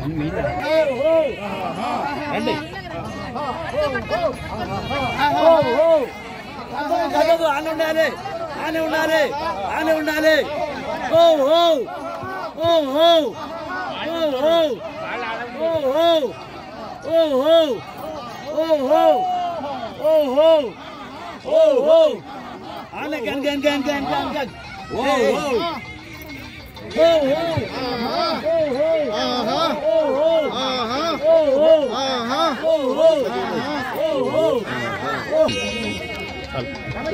రండి ఆనే ఉండాలి ఆనే ఉండాలి ఆనే ఉండాలి ఓ ఓ ఓ ఓ ఓ ఓ ఓ ఓ ఓ ఓ ఓ ఆనే gun gun gun gun gun gun ఓ ఓ ఓ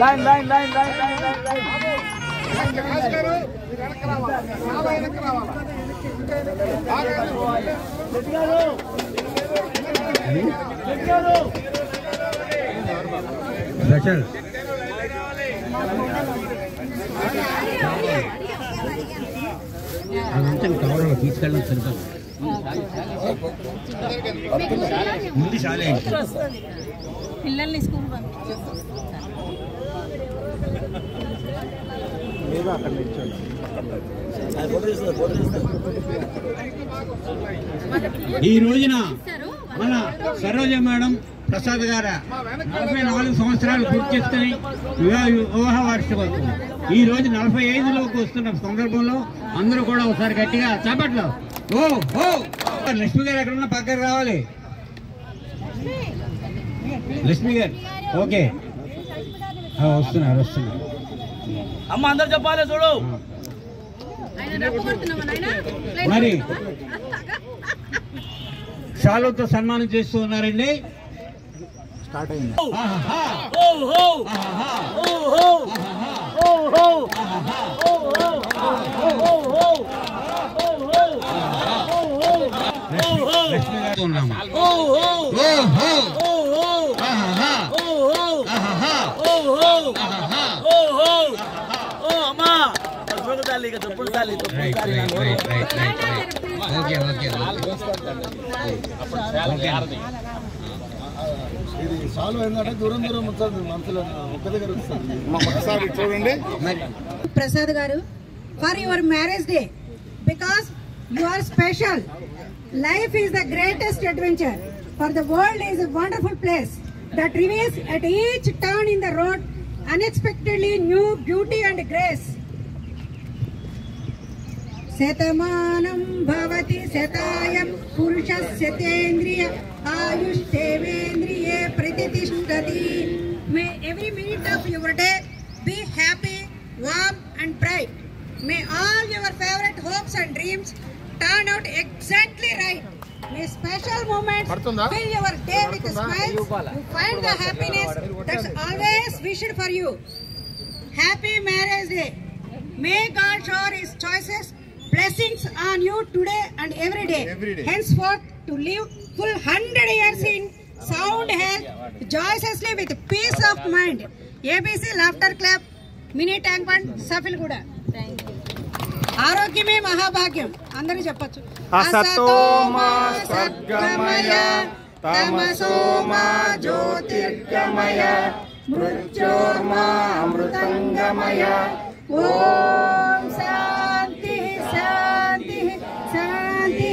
line line line line line line special అదంతా కవర్లో తీసుకెళ్ళడం సరిపోదు ముందు చాలే పిల్లల్ని స్కూల్ పంపించారు ఈ రోజున మన సరోజ మేడం ప్రసాద్ గారు 44 సంవత్సరాలు పూర్తి చేసుకుని వివాహ వార్షికోత్సవం ఈ రోజు 45లోకి వస్తున్న సందర్భంలో అందరూ కూడా ఒకసారి గట్టిగా చాపట్లో ఓ ఓ లక్ష్మి గారు ఎక్కడున్నా పక్కకి రావాలి లక్ష్మి గారు ఓకే వస్తున్నారు అమ్మ అందరు చెప్పాలి చూడు మరి షాలుతో సన్మానం చేస్తూ ఉన్నారండి స్టార్ట్ అయింది లక్ష్మి గారు ఉన్నాము ఇది సాల్వ్ ఏంటంటే దూరం దూరం ఉంటుంది మనసులో ఒక్క దగ్గర ఒకసారి చూడండి. Prasad garu for your marriage day because you are special. Life is the greatest adventure for the world is a wonderful place that reveals at each turn in the road unexpectedly new beauty and grace. Shatamanam Bhavati శతాయం పురుషస్య తేంద్రియ ఆయుష్ేంద్రియే ప్రతిష్టతి. May every minute of your day be happy, warm and bright. May all your favorite hopes and dreams turn out exactly right. May special moments fill your day with smiles. You find the happiness that's always wished for you. Happy marriage day. May God shower His choices blessings on you today and every day. Henceforth to live full 100 years in sound health, joyously with peace of mind. ABC laughter clap, mini tank fund, Safil Guda. Thank you. ఆరోగ్యమే మహాభాగ్యం అందరూ చెప్పొచ్చు. అసతోమా సద్గమయ తమసోమా జ్యోతిర్గమయ మృత్యోర్మా అమృతంగమయ. ఓం శాంతి శాంతి శాంతి.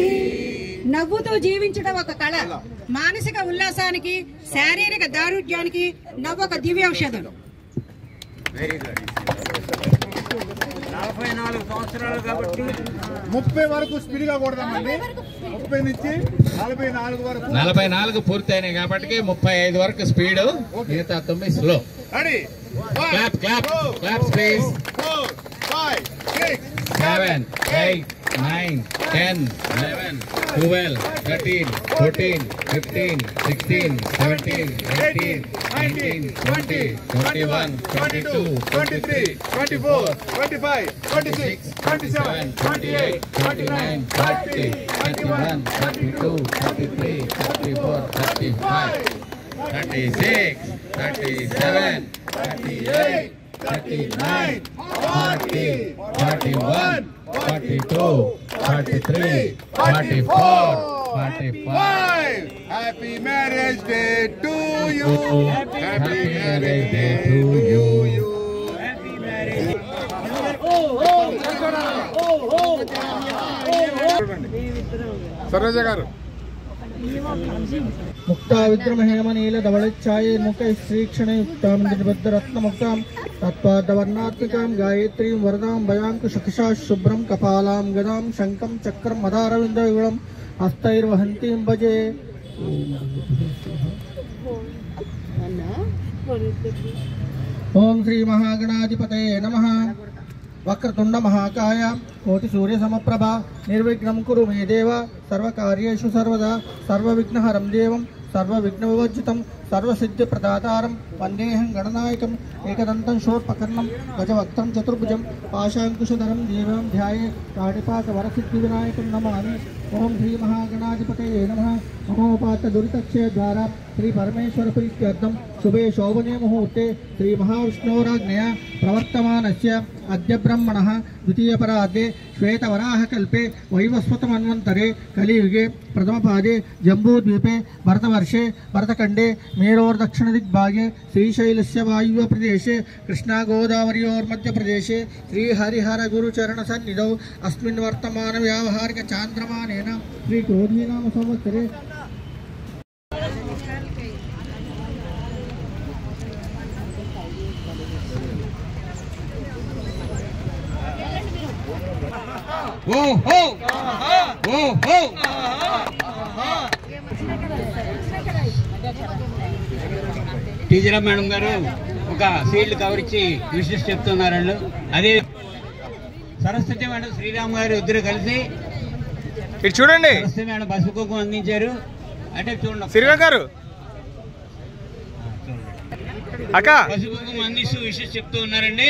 నవ్వుతూ జీవించడం ఒక కళ. మానసిక ఉల్లాసానికి శారీరక దారుఢ్యానికి నవ్వు ఒక దివ్యౌషధం. Very good. 44 సంవత్సరాలు కాబట్టి 30 వరకు స్పీడ్ గా కొడదామండి. 30 నుంచి 44 వరకు 44 పూర్తయినాయి కాబట్టి 35 వరకు స్పీడ్, మిగతా 9 slow. Clap clap claps please. 4 5 6 7 8 9 10 11 12 13 14 15 16 17 18 19 20 21 22 23 24 25 26 27 28 29 30 31 32 33 34 35 36 37 38 39 40 41 42 43 44 45. Happy marriage day to you. Happy marriage day to you. Happy marriage. Oh oh oh oh oh. చూడండి సరోజ గారు. ముక్తా విద్రమహేమ నీల ధవళఛాయే ముఖ శ్రీక్షణ యుక్తాం నిబద్ధరత్నముక్తాం తత్పాదవర్ణాత్మికాం గాయత్రీం వరదాం భయాంకుశఖిషా శుభ్రం కపాలాం గదాం శంఖం చక్రం మదారవిందయుగళం హస్తైర్వహంతీం భజే. ఓం శ్రీ మహాగణాధిపతయే నమః. వక్రతుండ మహాకాయ కోటి సూర్య సమప్రభ నిర్విఘ్నం కురు మే దేవ సర్వకార్యేషు సర్వదా సర్వవిఘ్నహరం దేవం సర్వవిఘ్నవివర్జితం సర్వసిద్ధి ప్రదాతారం వందేహం గణనాయకం ఏకదంతం శూర్పకర్ణం గజవక్త్రం చతుర్భుజం పాశాంకుశధరం దేవం ధ్యాయే పాణిపాక వరసిద్ధి వినాయకం నమామి. ఓం శ్రీ మహాగణాధిపతయే నమః. మహోపాత దురితక్షయ ద్వారా శ్రీ పరమేశ్వర ప్రీత్యర్థం శుభే శోభనే ముహూర్తే శ్రీ మహావిష్ణోరాజ్ఞయా ప్రవర్తమానస్య అద్య బ్రహ్మణః ద్వితీయపరాదే శ్వేతవరాహకల్పే వైవస్వతమన్వంతరే కలియుగే ప్రథమపాదే జంబూద్వీపే భరతవర్షే భరతఖండే మేరోర్దక్షిణదిగ్భాగే శ్రీశైలస్య వాయువ్య ప్రదేశే కృష్ణా గోదావరియోర్మధ్యప్రదేశే శ్రీహరిహరగురుచరణసన్నిధౌ అస్మిన్ వర్తమాన వ్యావహారిక చాంద్రమానేన శ్రీక్రోధీనామ సంవత్సరే టీజరా మేడం గారు ఒక ఫీల్డ్ కవర్ ఇచ్చి విషయం చెప్తున్నారు. అదే సరస్వతి మేడం శ్రీరామ్ గారు ఇద్దరు కలిసి ఇటు చూడండి. సరస్వతి మేడం పసుపు కుంకుమ అందించారు. అంటే చూడండి శ్రీరామ్ గారు అక్క పసుపు కుంకుమ అందిస్తూ విషయం చెప్తూ ఉన్నారండి.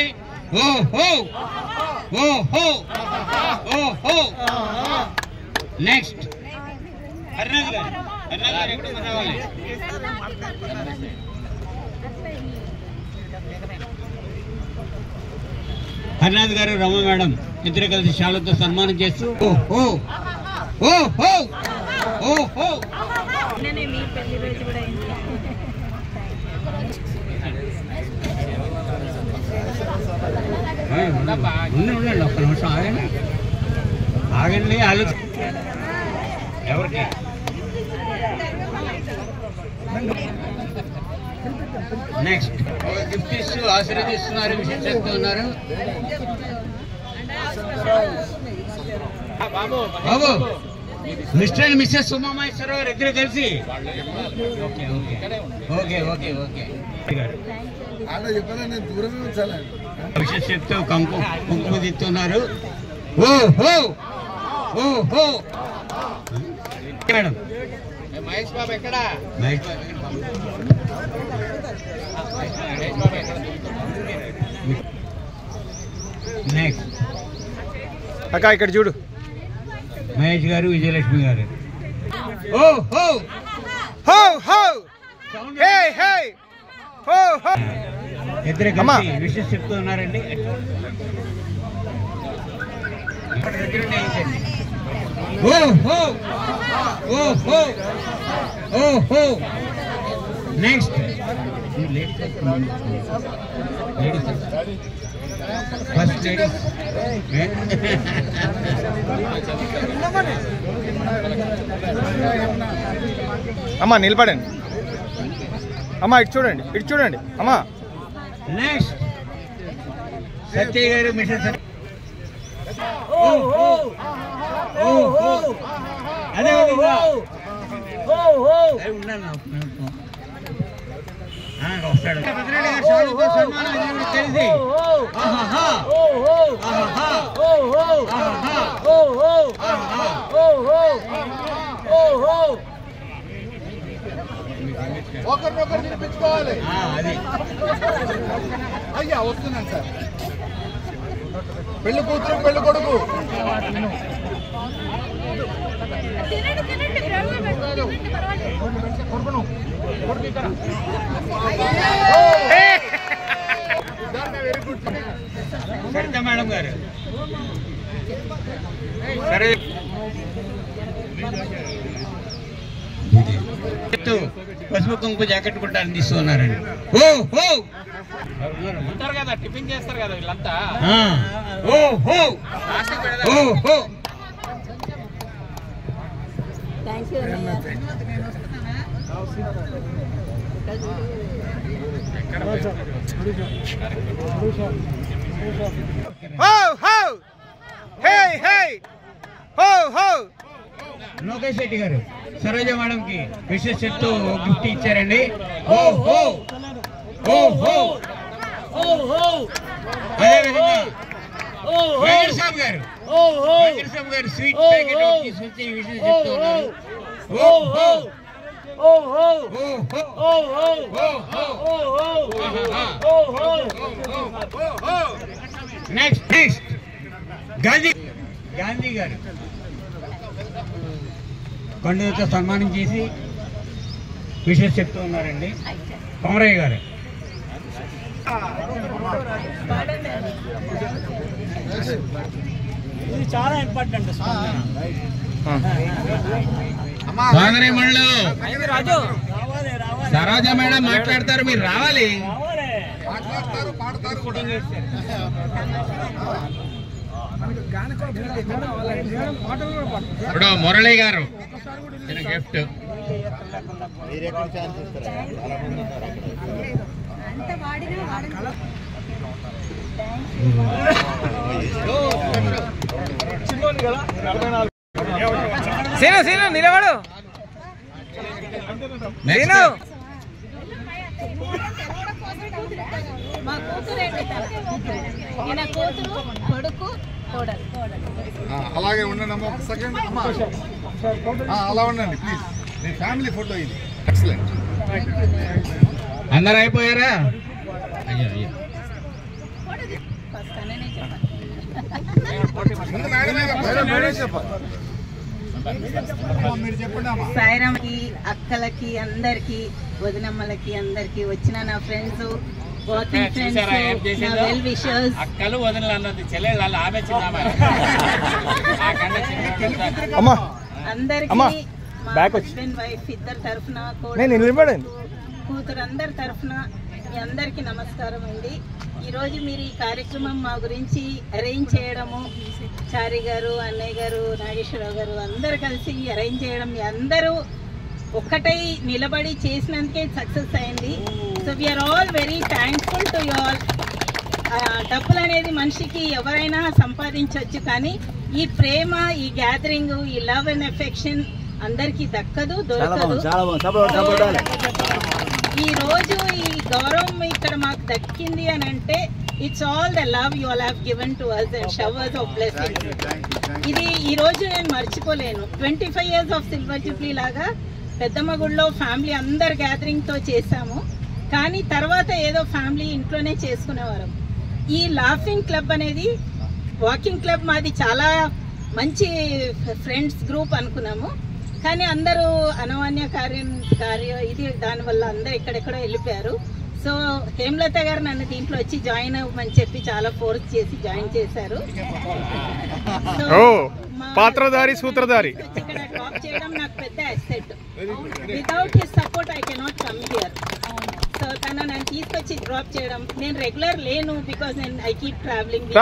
నెక్స్ట్ హర్నాథ్ గారు ఎక్కడ రావాలి? హర్నాథ్ గారు రమ మేడం ఇద్దరు కలిసి శాలతో సన్మానం చేస్తూ మీ పెళ్లి రోజు కూడా ఉండండి ఒక్క నిమిషం ఆగండి ఆలోచన ఎవరికి నెక్స్ట్ గిఫ్ట్ ఇస్తూ ఆశీర్వదిస్తున్నారు విషయం చెప్తున్నారు. బాబు మిస్టర్ అండ్ మిస్సెస్ ఉమామహేశ్వరరావు గారు ఇద్దరు కలిసి ఓకే ఓకే ఓకే దూరమే ఉంచాలండి. విషయం చెప్తూ కుంకుమ దిస్తున్నారు. మేడం మహేష్ బాబు ఎక్కడ? నెక్స్ట్ అక్క ఇక్కడ చూడు. మహేష్ గారు విజయలక్ష్మి గారు. ఇద్దరు కలిసి విషయం చెప్తూ ఉన్నారండి. నెక్స్ట్ ఫస్ట్ లేడీస్ అమ్మా నిలబడండి. అమ్మా ఇటు చూడండి, ఇటు చూడండి అమ్మా. నెక్స్ట్ సత్య గారు మిషన్ అదే వస్తాడు తెలిసి ఒకరినొకరు నిలిపించుకోవాలి. అది అయ్యా వస్తున్నాను సార్. పెళ్లి కూతురు పెళ్లి కొడుకు సరిత మేడం గారు సరే పసుపు కుంకుమ జాకెట్ కూడా అందిస్తున్నారండి. ఉంటారు కదా టిఫిన్ చేస్తారు కదా వీళ్ళంతా. థ్యాంక్ యూ అన్నయ్య. లోకేష్ రెడ్డి గారు సరోజ మేడం కి విషెస్ చెప్తూ గిఫ్ట్ ఇచ్చారండి. ఓ హో ఓ హో ఓ హో అదేవిధంగా వెంకటస్వామి గారు స్వీట్ ప్యాకెట్ తీసుకొచ్చి విషెస్ చెప్తూ ఉన్నారు. ఓ హో ఓ హో ఓ హో ఓ హో ఓ హో. నెక్స్ట్ గాంధీ గారు పండుగతో సన్మానం చేసి విషెస్ చెప్తూ ఉన్నారండి. కొమరయ్య గారు ఇది చాలా ఇంపార్టెంట్. రాజు సరోజ మేడం మాట్లాడతారు, మీరు రావాలి. ఇప్పుడు మురళి గారు గిఫ్ట్ సీను నిలబడు. సీను మా కూతురు కూతురు కొడుకు కోడలు. అలాగే ఉండండి అమ్మ, ఒక సెకండ్ అమ్మా. అలా ఉండండి ప్లీజ్. మీ ఫ్యామిలీ ఫోటో ఇది. ఎక్సలెంట్. అందరు అయిపోయారా? అయ్యో అయ్యో ఫస్ట్ అనే చెప్పాలి. ముందు మేడమే చెప్పాలి. మీరు చెప్పండి అమ్మా. సాయిరామ్కి, అక్కలకి, అందరికి, వదినమ్మలకి, అందరికి, వచ్చిన నా ఫ్రెండ్స్, వాకింగ్ ఫ్రెండ్స్, నా వెల్ విషర్స్, అక్కలు వదిన అన్నది చెల్లెళ్ళు ఆమె అందరికి, అమ్మా, మా బ్యాక్ వచ్చి. హస్బెండ్ వైఫ్ ఇద్దరు తరఫున, నేను నిలబడండి. కూతురు అందరి తరఫున మీ అందరికీ నమస్కారం అండి. ఈరోజు మీరు ఈ కార్యక్రమం మా గురించి అరేంజ్ చేయడము, చారి గారు, అన్నయ్య గారు, నాగేశ్వరరావు గారు అందరు కలిసి అరేంజ్ చేయడం, మీ అందరూ ఒక్కటై నిలబడి చేసినందుకే సక్సెస్ అయింది. So we are all very thankful to you all. డబ్బులు అనేది మనిషికి ఎవరైనా సంపాదించవచ్చు, కానీ ఈ ప్రేమ, ఈ గ్యాదరింగ్, ఈ లవ్ అండ్ ఎఫెక్షన్ అందరికీ దక్కదు, దొరకదు. ఈ రోజు ఈ గౌరవం ఇక్కడ మాకు దక్కింది అని అంటే it's all the love you all have given to us and showers of blessings. ఇది ఈ రోజు నేను మర్చిపోలేను. 25 years ఆఫ్ సిల్వర్ జూబ్లీ లాగా పెద్దమ్మ గుడిలో ఫ్యామిలీ అందరు గ్యాదరింగ్ తో చేసాము, కానీ తర్వాత ఏదో ఫ్యామిలీ ఇంట్లోనే చేసుకునేవారు. ఈ లాఫింగ్ క్లబ్ అనేది వాకింగ్ క్లబ్ మాది చాలా మంచి ఫ్రెండ్స్ గ్రూప్ అనుకున్నాము, కానీ అందరూ అనవాన్య కార్యం ఇది దానివల్ల అందరూ ఎక్కడెక్కడో వెళ్ళిపోయారు. సో హేమలత గారు నన్ను దీంట్లో వచ్చి జాయిన్ అవ్వమని చెప్పి చాలా ఫోర్స్ చేసి జాయిన్ చేశారు. పాత్రధారి సూత్రధారి ఇక్కడ డ్రాప్ చేయడం నాకు పెద్ద asset. Without his support I cannot come here. So తన నన్ను తీసుకొచ్చి డ్రాప్ చేయడం, నేను రెగ్యులర్ లేను బికాస్ నేను ఐ కీప్ ట్రావెలింగ్.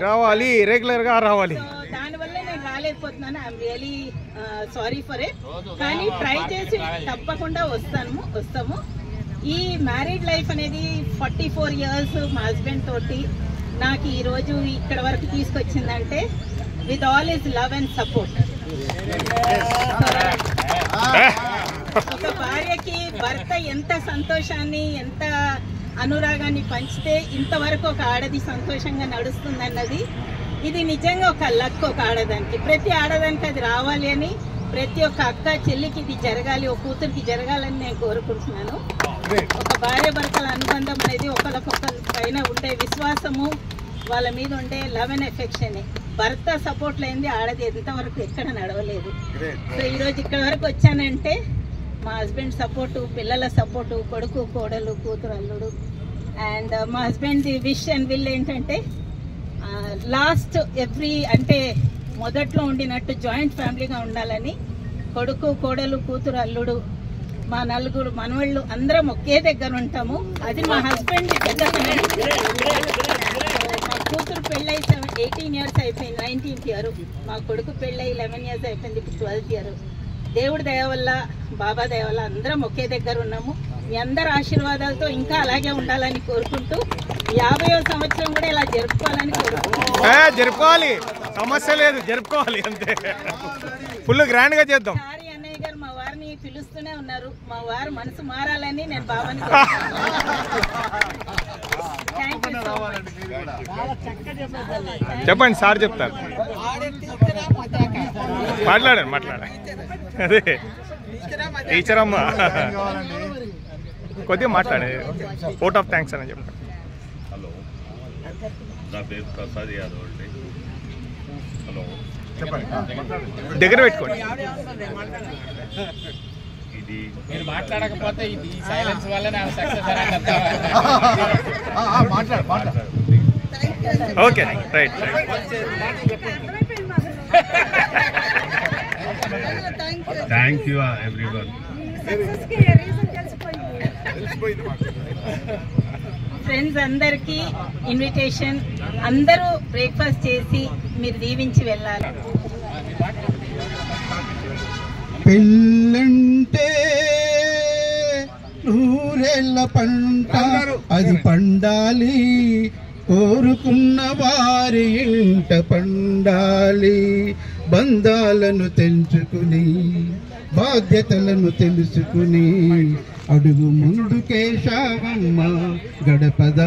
రావాలి రెగ్యులర్ గా రావాలి. సో దానివల్ల నేను రాలేకపోతున్నాను. I'm really sorry for it. కానీ ట్రై చేసి తప్పకుండా వస్తాము. ఈ మ్యారీడ్ లైఫ్ అనేది 44 years మా హస్బెండ్ తోటి నాకు ఈరోజు ఇక్కడ వరకు తీసుకొచ్చిందంటే with all his love and support. ఒక భార్యకి భర్త ఎంత సంతోషాన్ని, ఎంత అనురాగాన్ని పంచితే ఇంతవరకు ఒక ఆడది సంతోషంగా నడుస్తుందన్నది ఇది నిజంగా ఒక లక్. ఒక ఆడదానికి, ప్రతి ఆడదానికి అది రావాలి అని, ప్రతి ఒక్క అక్క చెల్లికి ఇది జరగాలి, ఒక కూతురికి జరగాలని నేను కోరుకుంటున్నాను. ఒక భార్య భర్తల అనుబంధం అనేది ఒకరికొకరి పైన ఉండే విశ్వాసము, వాళ్ళ మీద ఉండే లవ్ అండ్ ఎఫెక్షన్. భర్త సపోర్ట్ లేనిది ఆడది ఎంతవరకు ఎక్కడ నడవలేదు. సో ఈరోజు ఇక్కడ వరకు వచ్చానంటే మా హస్బెండ్ సపోర్టు, పిల్లల సపోర్టు, కొడుకు కోడలు కూతురు అల్లుడు. అండ్ మా హస్బెండ్ విష్ అండ్ విల్ ఏంటంటే లాస్ట్ అంటే మొదట్లో ఉండినట్టు జాయింట్ ఫ్యామిలీగా ఉండాలని, కొడుకు కోడలు కూతురు అల్లుడు మా నలుగురు మనవాళ్ళు అందరం ఒకే దగ్గర ఉంటాము. అది మా హస్బెండ్ మా కూతురు పెళ్ళై 18 years అయిపోయింది, 19th year. మా కొడుకు పెళ్ళై 11 years అయిపోయింది, ఇప్పుడు 12th year. దేవుడి దయ వల్ల, బాబా దయ వల్ల అందరం ఒకే దగ్గర ఉన్నాము. మీ అందరి ఆశీర్వాదాలతో ఇంకా అలాగే ఉండాలని కోరుకుంటూ 50వ సంవత్సరం కూడా ఇలా జరుపుకోవాలని కోరుకుంటున్నాను. జరుపుకోవాలి, సమస్య లేదు, జరుపుకోవాలి అంతే. ఫుల్ గ్రాండ్ గా చేద్దాం. అన్నయ్య గారు మా వారిని పిలుస్తూనే ఉన్నారు. మా వారు మనసు మారాలని నేను బాబాని చెప్పండి, సార్ చెప్తారు. మాట్లాడండి. అదే టీచర్ అమ్మ కొద్దిగా మాట్లాడే ఓట్ ఆఫ్ థ్యాంక్స్ అని చెప్పండి. హలో, నా పేరు ప్రసాద్ యాదవ్ అండి. హలో, దగ్గర పెట్టుకోండి. ఇది మీరు మాట్లాడకపోతే ఇది సైలెన్స్ వల్ల okay, right. Thank you everyone. Friends అందరికి ఇన్విటేషన్, అందరూ బ్రేక్ఫాస్ట్ చేసి మీరు దీవించి వెళ్ళాలి. పెళ్ళంటే నూరేళ్ల పంట, అది పండాలి, కోరుకున్న వారి ఇంట పండాలి. బంధాలను తెంచుకుని, బాధ్యతలను తెలుసుకుని, అడుగు ముందుకే శావమ్మ గడపద.